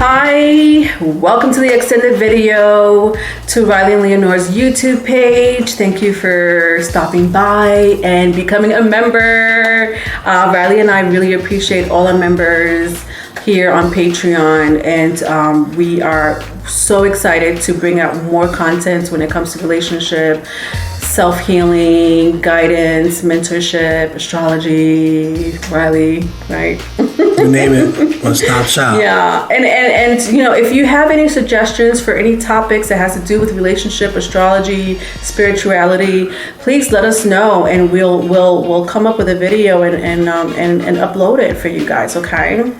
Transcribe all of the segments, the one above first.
Hi, welcome to the extended video to Riley and Leonore's YouTube page. Thank you for stopping by and becoming a member. Riley and I really appreciate all our members here on Patreon, and we are so excited to bring out more content when it comes to relationship, self-healing, guidance, mentorship, astrology. Riley, right? You name it, one stop shop. Yeah, and you know, if you have any suggestions for any topics that has to do with relationship, astrology, spirituality, please let us know, and we'll come up with a video and upload it for you guys. Okay.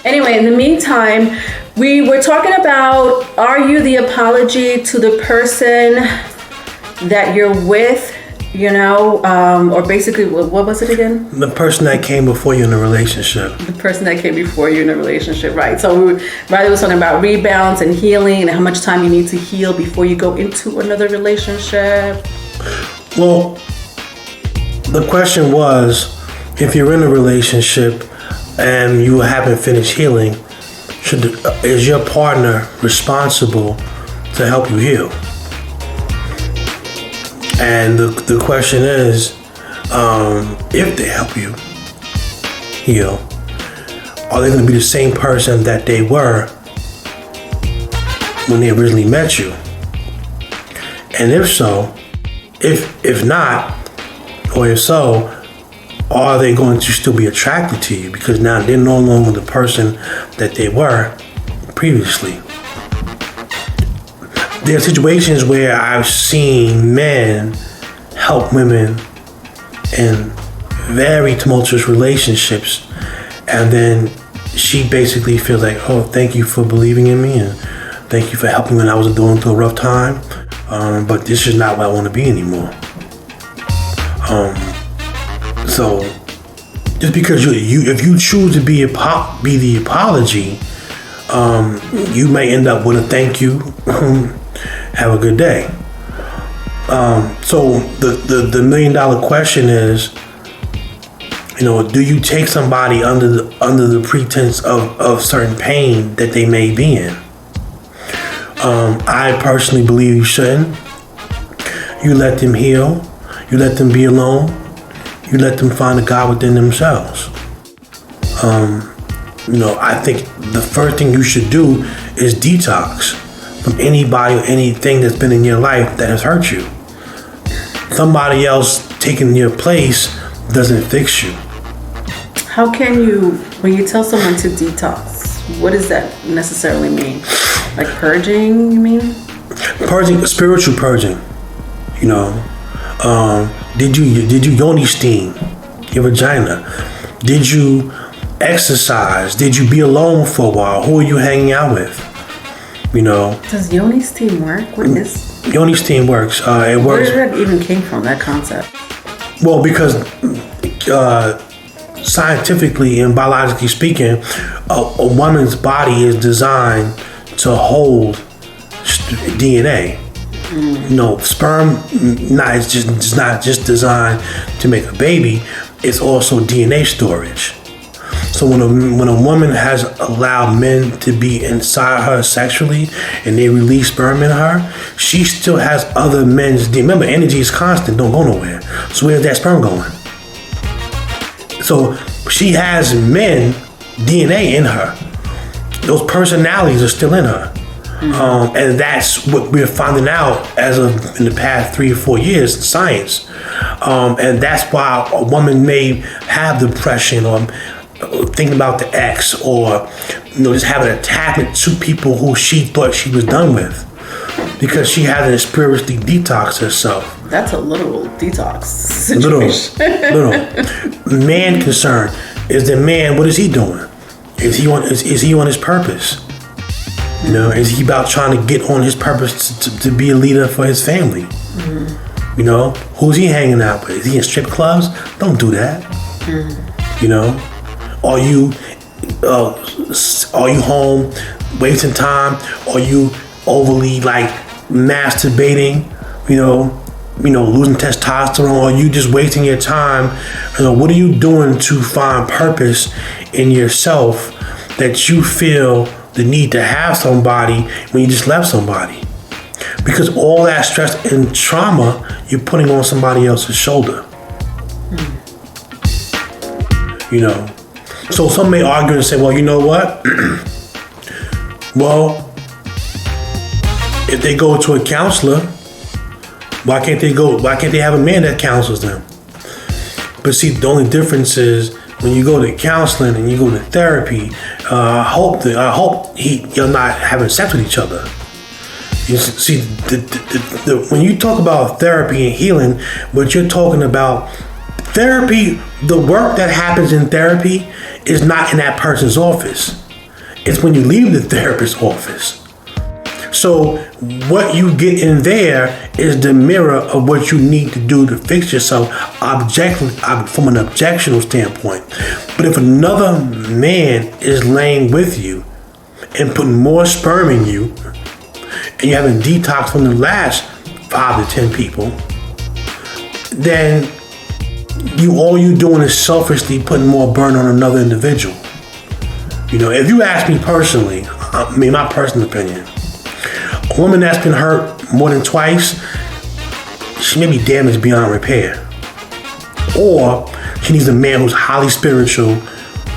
Anyway, in the meantime, we were talking about, are you the apology to the person that you're with? You know, or basically, what was it again? The person that came before you in a relationship. The person that came before you in a relationship, right? So Riley was talking about rebounds and healing and how much time you need to heal before you go into another relationship. Well, the question was, if you're in a relationship and you haven't finished healing, is your partner responsible to help you heal? And the question is, if they help you heal, are they going to be the same person that they were when they originally met you? And if so, if not, or if so, are they going to still be attracted to you because now they're no longer the person that they were previously? There are situations where I've seen men help women in very tumultuous relationships, and then she basically feels like, oh, thank you for believing in me, and thank you for helping when I was going through a rough time, but this is not where I want to be anymore. So just because if you choose to be the apology, you may end up with a thank you. Have a good day. So the $1 million question is, you know, do you take somebody under the pretense of certain pain that they may be in? I personally believe you shouldn't. You let them heal. You let them be alone. You let them find a God within themselves. You know, I think the first thing you should do is detox from anybody or anything that's been in your life that has hurt you. Somebody else taking your place doesn't fix you. How can you, when you tell someone to detox, what does that necessarily mean? Like purging, you mean? Purging, spiritual purging. You know, did you yoni steam your vagina? Did you exercise? Did you be alone for a while? Who are you hanging out with? You know. Does yoni steam work? What is? Yoni steam works. It works. Where did that even came from? That concept? Well, because scientifically and biologically speaking, a woman's body is designed to hold DNA. You know, sperm is not just designed to make a baby. It's also DNA storage. So when a woman has allowed men to be inside her sexually and they release sperm in her, she still has other men's DNA. Remember, energy is constant, don't go nowhere. So where's that sperm going? So she has men DNA in her. Those personalities are still in her. And that's what we're finding out as of in the past 3 or 4 years in science. And that's why a woman may have depression or thinking about the ex, or you know, just having attachment to people who she thought she was done with because she hasn't spiritually detoxed herself. That's a literal detox situation. Little. Man concern is the man. What is he doing? Is he on his purpose? You know, is he about trying to get on his purpose to be a leader for his family? Mm-hmm. You know, who's he hanging out with? Is he in strip clubs? Don't do that. Mm-hmm. You know. Are you home wasting time? Are you overly like masturbating? You know, losing testosterone? Are you just wasting your time? You know, what are you doing to find purpose in yourself that you feel the need to have somebody when you just left somebody. Because all that stress and trauma you're putting on somebody else's shoulder. You know. So some may argue and say, well, you know what? Well, if they go to a counselor, why can't they have a man that counsels them? But see, the only difference is when you go to counseling and you go to therapy, I hope you're not having sex with each other. You see, when you talk about therapy and healing, what you're talking about, therapy, the work that happens in therapy is not in that person's office. It's when you leave the therapist's office. So what you get in there is the mirror of what you need to do to fix yourself from an objectional standpoint. But if another man is laying with you and putting more sperm in you, and you're having detox from the last 5 to 10 people, then all you doing is selfishly putting more burden on another individual. You know, if you ask me personally, my personal opinion, a woman that's been hurt more than twice, she may be damaged beyond repair. Or she needs a man who's highly spiritual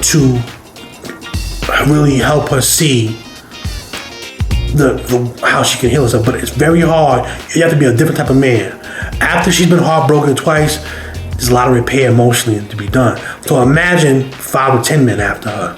to really help her see how she can heal herself. But it's very hard. You have to be a different type of man. After she's been heartbroken twice, there's a lot of repair emotionally to be done. So imagine 5 or 10 men after her.